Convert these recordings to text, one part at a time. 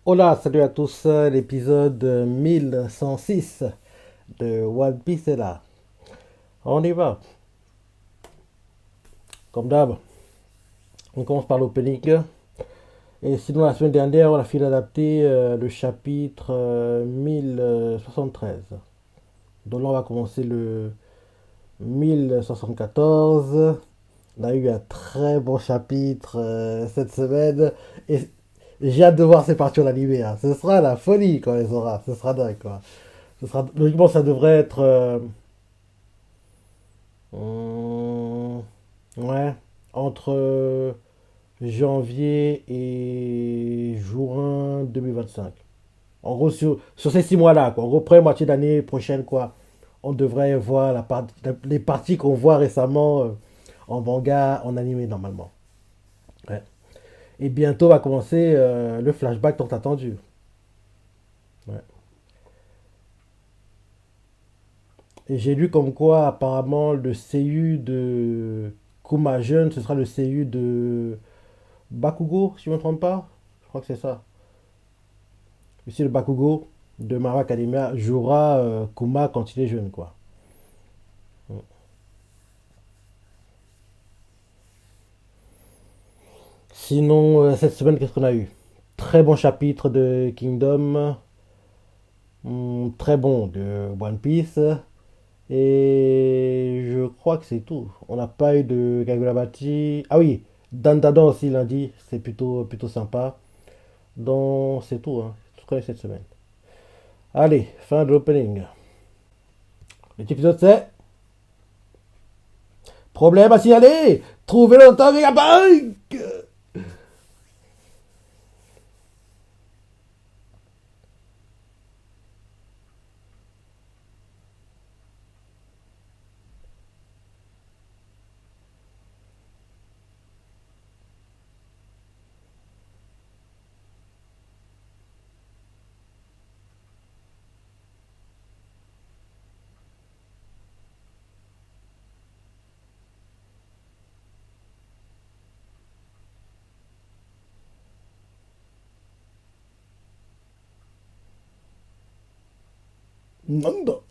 Hola, salut à tous, l'épisode 1106 de One Piece est là. On y va, comme d'hab. On commence par l'opening. Et sinon, la semaine dernière, on a fini d'adapter le chapitre 1073. Donc là, on va commencer le 1074. On a eu un très bon chapitre cette semaine. Et j'ai hâte de voir ces parties en animé, hein. Ce sera la folie quand les aura. Ce sera dingue, quoi. Logiquement, ça devrait être. Hum, ouais, entre janvier et juin 2025. En gros, sur ces 6 mois-là, quoi. En gros, moitié d'année prochaine, quoi. On devrait voir les parties qu'on voit récemment en manga, en animé, normalement. Ouais. Et bientôt va commencer le flashback tant attendu. Ouais. Et j'ai lu comme quoi, apparemment, le CU de Kuma Jeune, ce sera le CU de Bakugo, si je ne me trompe pas. Je crois que c'est ça. Ici, le Bakugo de Mara Academia jouera Kuma quand il est jeune, quoi. Sinon, cette semaine, qu'est-ce qu'on a eu? Très bon chapitre de Kingdom. Très bon de One Piece. Et je crois que c'est tout. On n'a pas eu de Gagurabati. Ah oui, Dandadan aussi lundi. C'est plutôt sympa. Donc, c'est tout, hein. Tout ce qu'on a eu cette semaine. Allez, fin de l'opening. Cet épisode, c'est problème à signaler. Trouvez le temps Vegapunk. Non.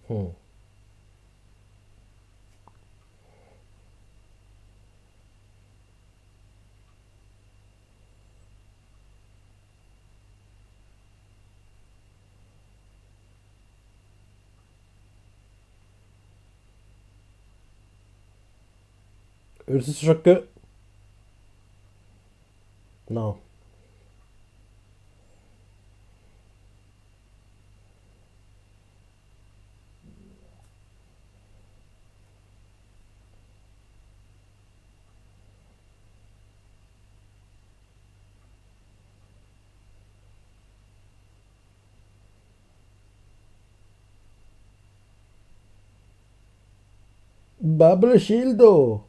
Hmm. C'est sûr que. Non. Bubble Shieldo.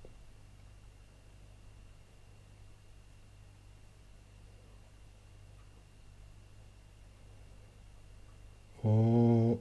Hmm.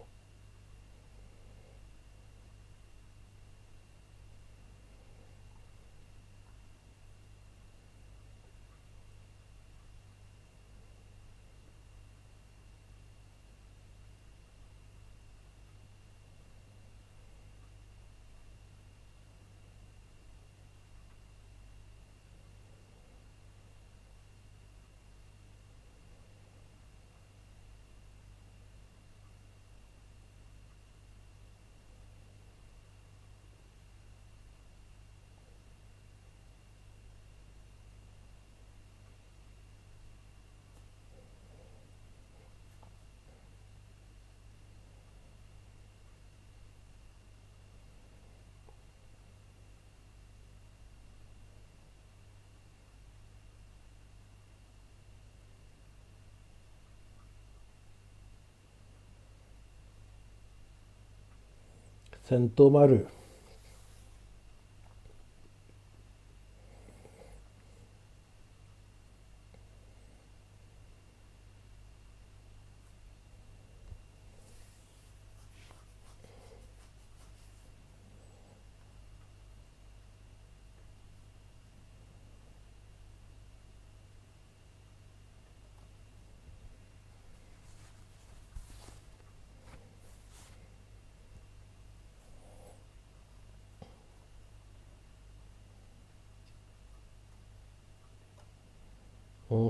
Sentomaru.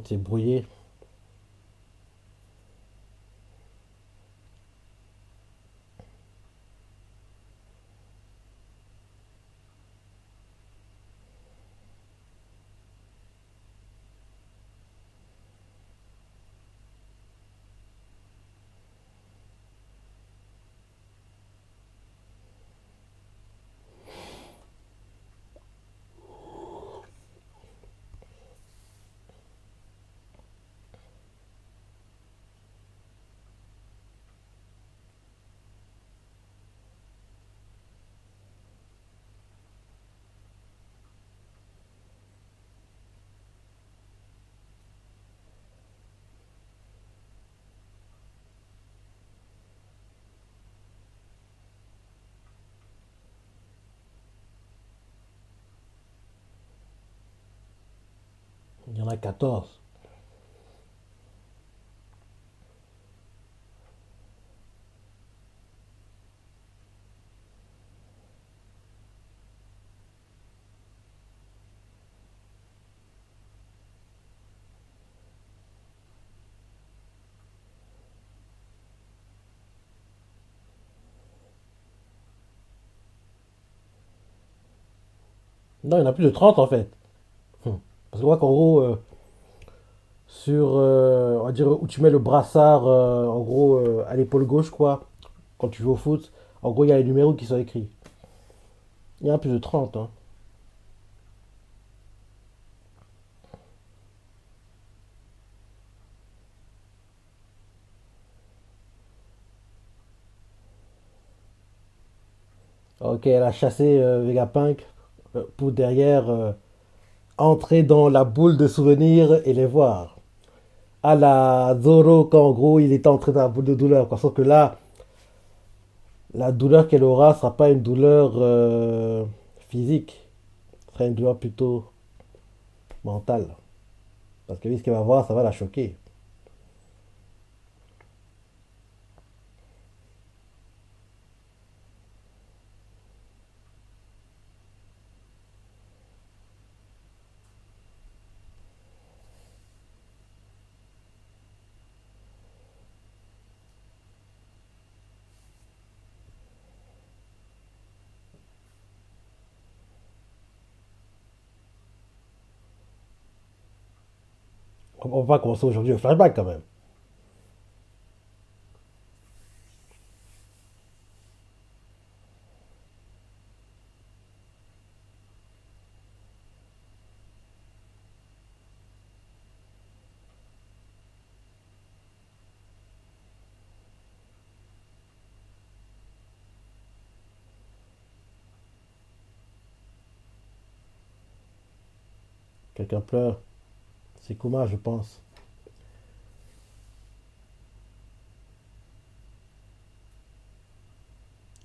C'est brouillé. Il y en a 14. Non, il y en a plus de 30 en fait. Parce que moi, qu'en gros, on va dire, où tu mets le brassard, en gros, à l'épaule gauche, quoi, quand tu joues au foot, en gros, il y a les numéros qui sont écrits. Il y en a plus de 30, hein. Ok, elle a chassé Vegapunk pour derrière entrer dans la boule de souvenirs et les voir. À la Zoro, quand en gros il est entré dans la boule de douleur, quoi. Sauf que là, la douleur qu'elle aura sera pas une douleur physique, ce sera une douleur plutôt mentale. Parce que oui, ce qu'elle va voir, ça va la choquer. On va pas commencer aujourd'hui au flashback quand même. Quelqu'un pleure. C'est Kuma, je pense.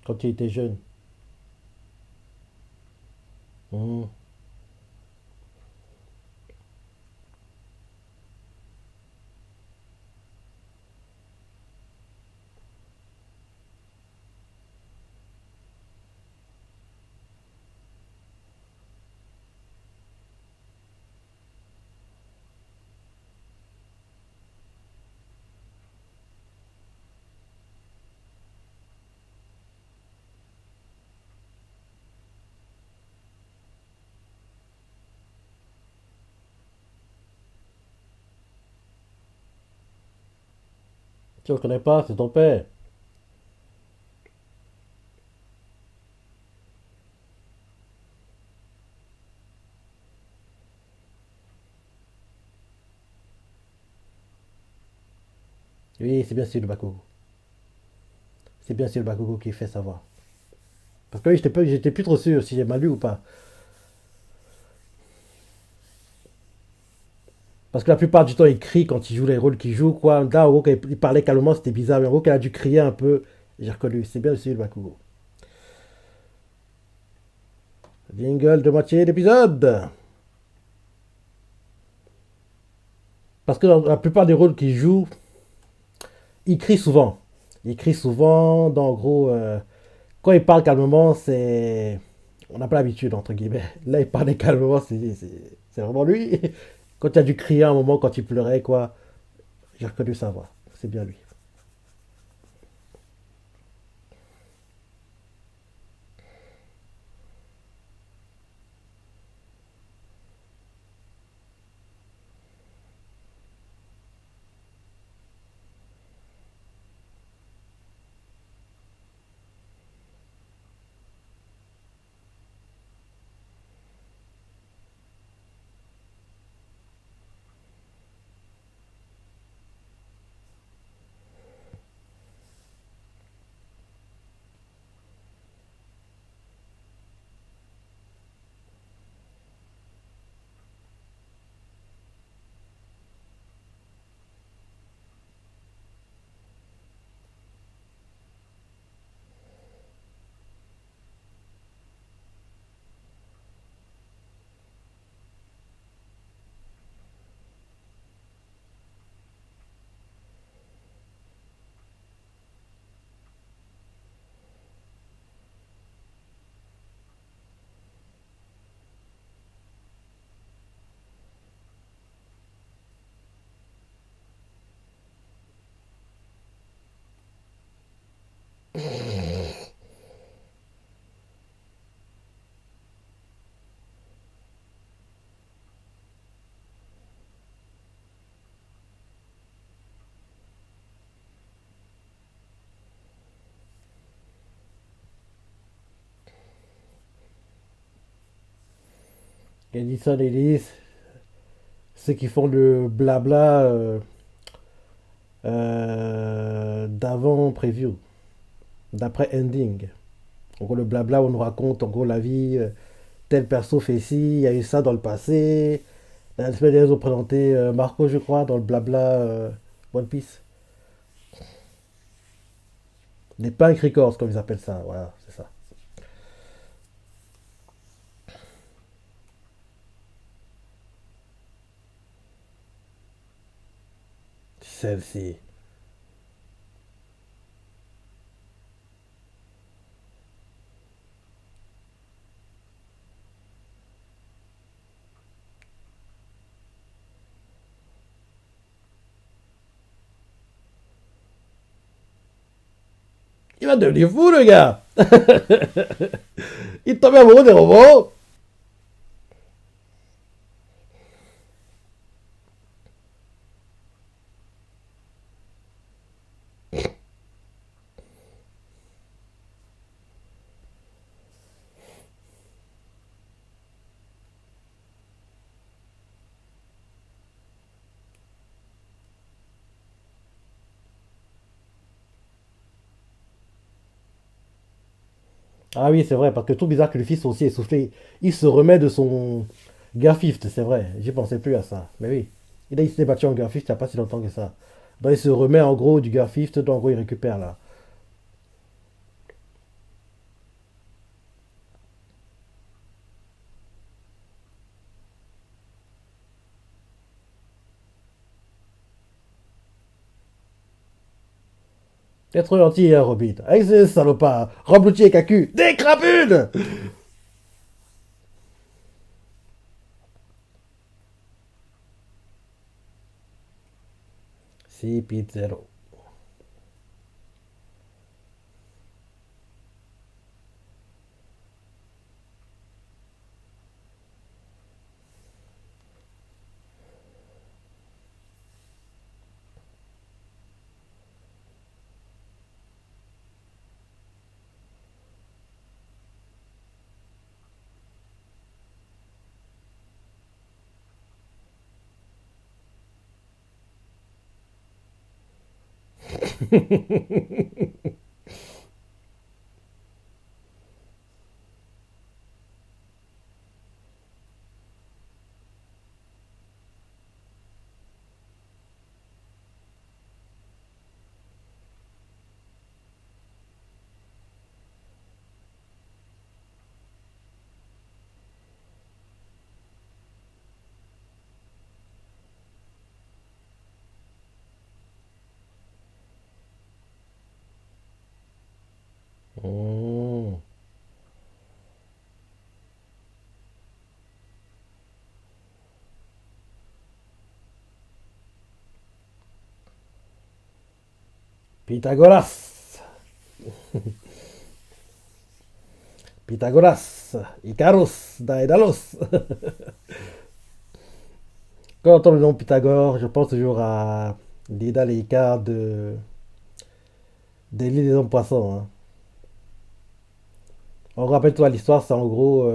Quand il était jeune. Hmm. Tu ne le connais pas, c'est ton père. Oui, c'est bien sûr le Bakugo. C'est bien sûr le Bakugo qui fait savoir. Parce que oui, j'étais plus trop sûr si j'ai mal lu ou pas. Parce que la plupart du temps, il crie quand il joue les rôles qu'il joue, quoi. Là, en gros, quand il parlait calmement, c'était bizarre. Mais en gros, quand il a dû crier un peu, j'ai reconnu. C'est bien aussi le Bakugo. Jingle de moitié d'épisode. Parce que dans la plupart des rôles qu'il joue, il crie souvent. Il crie souvent, dans, en gros, quand il parle calmement, c'est. On n'a pas l'habitude, entre guillemets. Là, il parlait calmement, c'est vraiment lui. Quand il a dû crier un moment, quand il pleurait, quoi, j'ai reconnu sa voix. C'est bien lui. Edison Ellis, ceux qui font le blabla d'avant preview, d'après ending. En gros, le blabla où on nous raconte en gros la vie, tel perso fait ci, il y a eu ça dans le passé. La semaine dernière, ils ont présenté Marco, je crois, dans le blabla One Piece. Les punk records, comme ils appellent ça. Voilà, c'est ça. Celle-ci. Il va devenir fou, le gars. Il tombe amoureux des robots. Ah oui, c'est vrai, parce que tout bizarre que le fils aussi essoufflé. Il se remet de son Garfift, c'est vrai. J'y pensais plus à ça. Mais oui. Il s'est battu en Garfift il n'y a pas si longtemps que ça. Donc il se remet en gros du Garfift, donc en gros il récupère là. T'es trop gentil, hein, Robin. Avec ces salopards, Rembloutier et Cacu, des crapules. Si, Pizzero. Hmm. Pythagoras. Pythagoras. Icarus. Daedalus. Quand on entend le nom Pythagore, je pense toujours à l'Ida et Icare de l'île des hommes poissons, hein. On rappelle-toi l'histoire, c'est en gros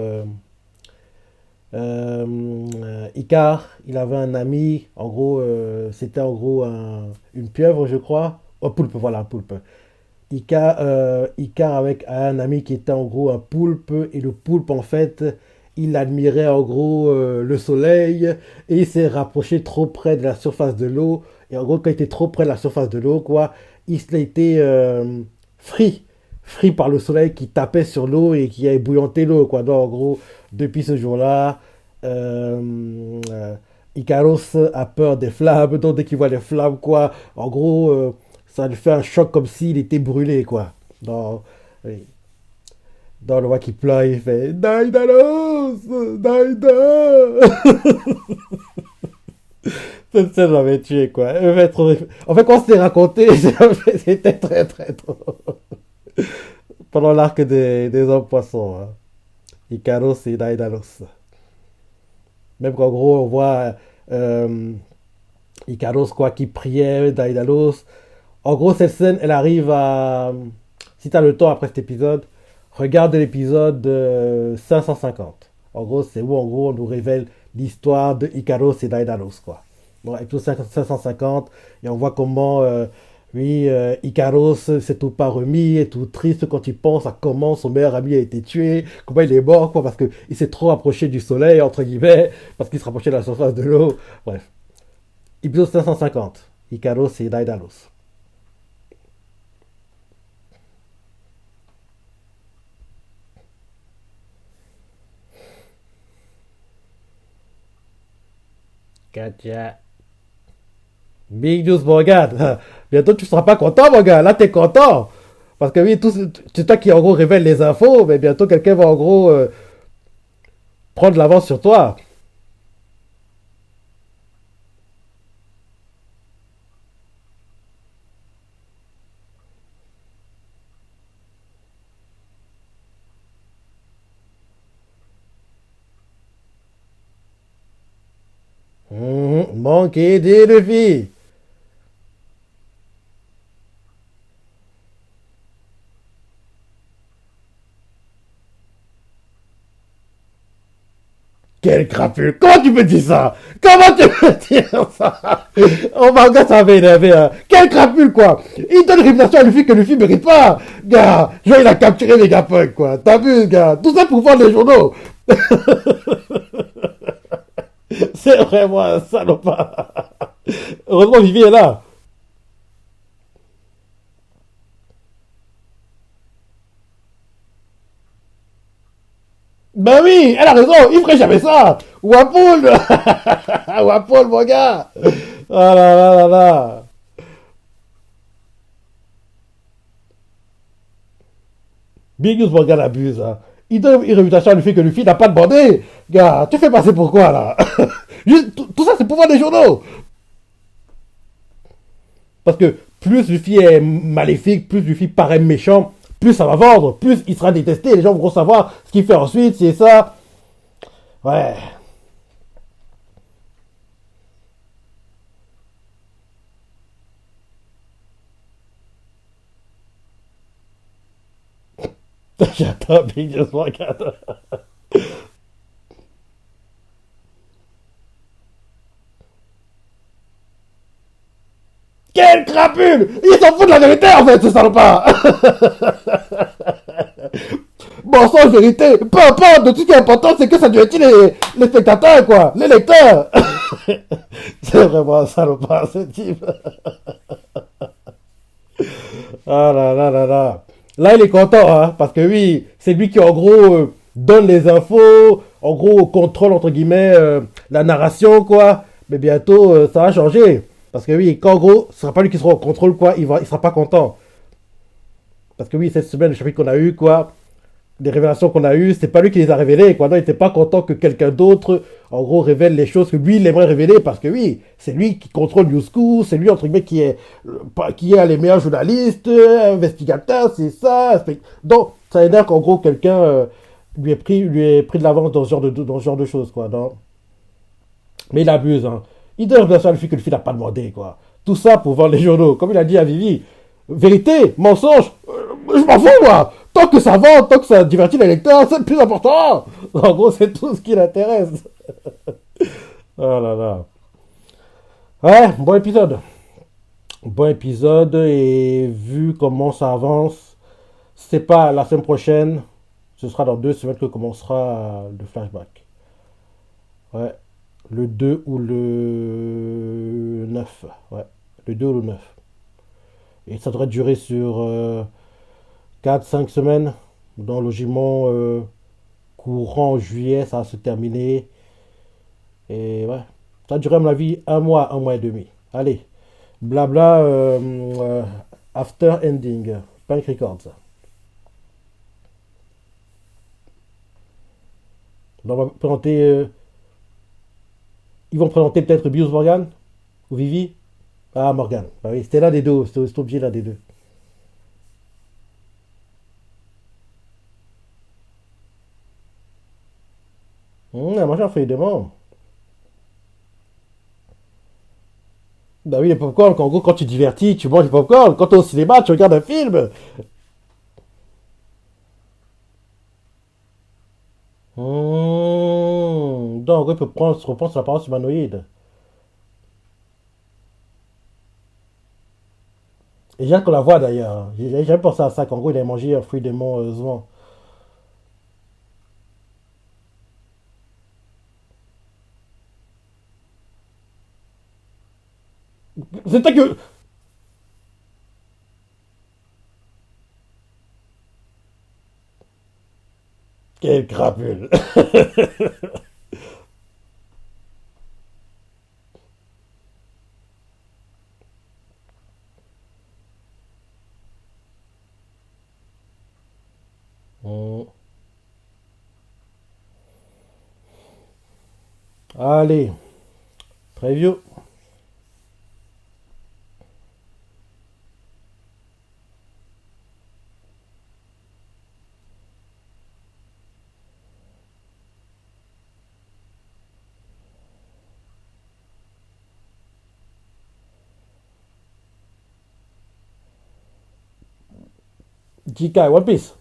Icare, il avait un ami, en gros, c'était en gros une pieuvre, je crois. Un poulpe, voilà, un poulpe. Icare avec un ami qui était en gros un poulpe, et le poulpe, en fait, il admirait en gros le soleil, et il s'est rapproché trop près de la surface de l'eau. Et en gros, quand il était trop près de la surface de l'eau, quoi, il a été frit, frit par le soleil qui tapait sur l'eau et qui a ébouillanté l'eau, quoi. Donc, en gros, depuis ce jour-là, euh, Icaros a peur des flammes. Donc, dès qu'il voit les flammes, quoi, en gros, ça lui fait un choc comme s'il était brûlé, quoi. Dans, oui. Dans le voit qui pleure, il fait Daedalus, Daida. Cette scène m'avait tué, quoi. En fait, quand on s'est raconté, c'était très très drôle. Pendant l'arc des hommes poissons, hein. Icaros et Daedalus. Même qu'en gros, on voit euh, Icaros, quoi, qui priait Daedalus. En gros, cette scène, elle arrive à. Si t'as le temps après cet épisode, regarde l'épisode 550. En gros, c'est où en gros on nous révèle l'histoire de Icaros et Daedalus, quoi. Bon, épisode 550, et on voit comment, oui, Icaros s'est tout pas remis, est tout triste quand il pense à comment son meilleur ami a été tué, comment il est mort, quoi, parce qu'il s'est trop approché du soleil, entre guillemets, parce qu'il se rapprochait de la surface de l'eau. Bref, épisode 550, Icaros et Daedalus. Katia. Big news, mon gars. Bientôt, tu seras pas content, mon gars. Là, t'es content. Parce que oui, c'est toi qui, en gros, révèle les infos, mais bientôt, quelqu'un va, en gros, prendre l'avance sur toi. Manquer des filles. Quel crapule. Comment tu peux dire ça? Comment tu peux dire ça? Oh my god, ça va énerver, hein. Quel crapule, quoi. Il donne réputation à Luffy que Luffy mérite pas. Gars, genre, il a capturé les gars punk, quoi. T'as vu, gars? Tout ça pour vendre les journaux. C'est vraiment un salopard. Heureusement, Olivier est là. Ben oui, elle a raison, il ferait jamais ça. Wapoul. Wapoul, mon gars. Ah là là là là. Big News, mon gars, l'abuse, hein. Il donne une réputation à Luffy que Luffy n'a pas demandé. Gars, tu fais passer pour quoi, là? Juste, tout ça, c'est pour voir des journaux. Parce que plus Luffy est maléfique, plus Luffy paraît méchant, plus ça va vendre, plus il sera détesté. Les gens vont savoir ce qu'il fait ensuite, c'est ça. Ouais. J'attends Big News, mon gars. Quel crapule! Il s'en fout de la vérité, en fait, ce salopard! Bon, sans vérité, peu importe, de tout ce qui est important, c'est que ça divertit les spectateurs, quoi, les lecteurs. C'est vraiment un salopard, ce type. Ah là là là là. Là, il est content, hein, parce que oui, c'est lui qui, en gros, donne les infos, en gros, contrôle, entre guillemets, la narration, quoi. Mais bientôt, ça va changer. Parce que oui, quand, en gros, ce sera pas lui qui sera au contrôle, quoi, il sera pas content. Parce que oui, cette semaine, le chapitre qu'on a eu, quoi, les révélations qu'on a eues, c'est pas lui qui les a révélées, quoi. Non, il était pas content que quelqu'un d'autre, en gros, révèle les choses que lui, il aimerait révéler, parce que oui, c'est lui qui contrôle News School, c'est lui, entre guillemets, qui est les meilleurs journalistes, investigateurs, c'est ça. Donc, ça énerve qu'en gros, quelqu'un lui ait pris de l'avance dans ce genre de choses, quoi. Non. Mais il abuse, hein. Il donne bien ça le fait que le fils n'a pas demandé, quoi. Tout ça pour vendre les journaux. Comme il a dit à Vivi, vérité, mensonge, je m'en fous, moi. Tant que ça vend, tant que ça divertit les lecteurs, c'est le plus important. En gros, c'est tout ce qui l'intéresse. Oh là là. Ouais, bon épisode. Bon épisode, et vu comment ça avance, c'est pas la semaine prochaine, ce sera dans 2 semaines que commencera le flashback. Ouais, le 2 ou le 9. Ouais, le 2 ou le 9. Et ça devrait durer sur 4-5 semaines. Dans logiquement courant juillet, ça va se terminer. Et ouais, ça va durer à mon avis un mois et demi. Allez, blabla, after ending. Punk Records. On va présenter, ils vont présenter peut-être Bios Morgan ou Vivi. Ah, Morgan. Bah oui, c'était l'un des deux. C'était obligé l'un des deux. Moi j'en fais des demandes. Bah oui, les popcorn, en gros, quand tu divertis, tu manges des popcorn. Quand tu es au cinéma, tu regardes un film. Donc, en gros, il peut se reprendre sur l'apparence humanoïde. Et j'ai hâte qu'on la voit d'ailleurs. J'ai jamais pensé à ça, qu'en gros, il avait mangé un fruit démon Zwan. C'était que. Quel crapule. Hum. Allez, preview. Jikai, One Piece.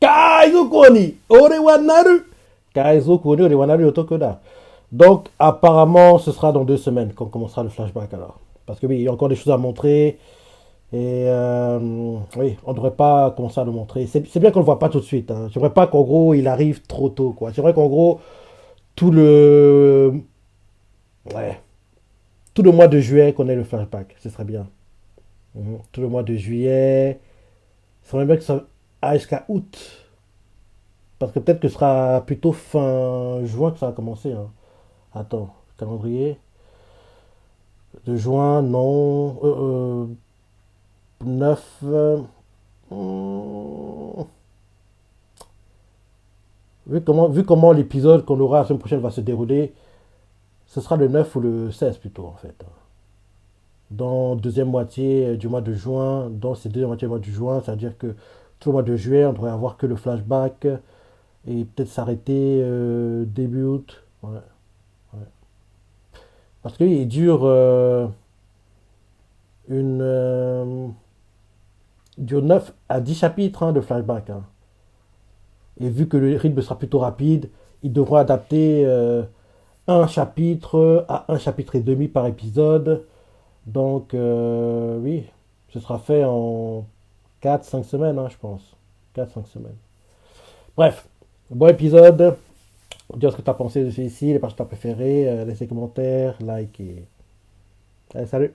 Kaizuku ni ore wa naru. Kaizuku ni ore wa naru otokoda. Donc, apparemment, ce sera dans 2 semaines qu'on commencera le flashback alors. Parce que oui, il y a encore des choses à montrer. Et oui, on ne devrait pas commencer à le montrer. C'est bien qu'on ne le voit pas tout de suite. Hein. J'aimerais pas qu'en gros, il arrive trop tôt. Quoi. J'aimerais qu'en gros, tout le... Ouais, tout le mois de juillet, qu'on ait le flashback. Ce serait bien. Tout le mois de juillet. Ce serait bien que ça aille jusqu'à août. Parce que peut-être que ce sera plutôt fin juin que ça va commencer. Hein. Attends, calendrier. De juin, non. 9. Vu comment l'épisode qu'on aura la semaine prochaine va se dérouler, ce sera le 9 ou le 16 plutôt en fait. Dans deuxième moitié du mois de juin, dans ces deuxième moitié du mois de juin, c'est-à-dire que tout le mois de juillet, on devrait avoir que le flashback et peut-être s'arrêter début août. Ouais, ouais. Parce qu'il dure une dure 9 à 10 chapitres hein, de flashback. Hein. Et vu que le rythme sera plutôt rapide, ils devront adapter un chapitre à un chapitre et demi par épisode. Donc, oui, ce sera fait en 4-5 semaines, hein, je pense. 4-5 semaines. Bref, bon épisode. Dis ce que tu as pensé de celui-ci, les parties que tu as préférées, laisse des commentaires, like et... Allez, salut!